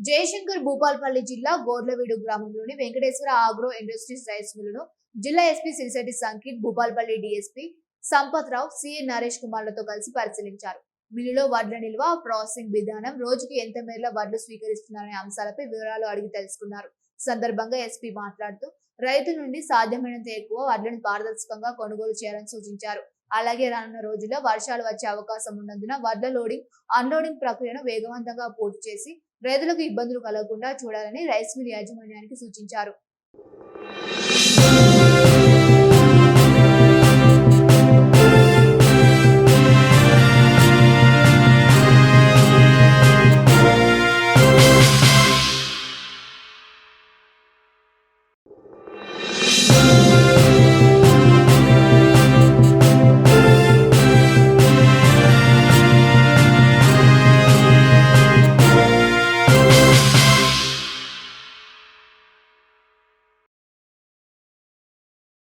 జయశంకర్ భూపాల్పల్లి జిల్లా గోర్లవీడు గ్రామంలోని Venkateswara agro industries rice మిల్లును జిల్లా ఎస్పీ సిరిశెట్టి సంకీత్, భూపాల్పల్లి డీఎస్పీ సంపత్ రావు, సిఎ నరేష్ కుమార్లతో కలిసి పరిశీలించారు. మిల్లులో వడ్ల నిల్వ, ప్రాసెసింగ్ విధానం, రోజుకి ఎంత మేర వడ్లు స్వీకరిస్తున్నారనే అంశాలపై వివరాలు అడిగి తెలుసుకున్నారు. సందర్భంగా ఎస్పీ మాట్లాడుతూ రైతుల నుండి సాధ్యమైనంత ఎక్కువ వడ్లను పారదర్శకంగా కొనుగోలు చేయాలని సూచించారు. అలాగే రానున్న రోజుల్లో వర్షాలు వచ్చే అవకాశం ఉన్నందున వడ్ల లోడింగ్, అన్లోడింగ్ ప్రక్రియను వేగవంతంగా పూర్తి చేసి రైతులకు ఇబ్బందులు కలగకుండా చూడాలని రైస్ మిల్ యాజమాన్యానికి సూచించారు.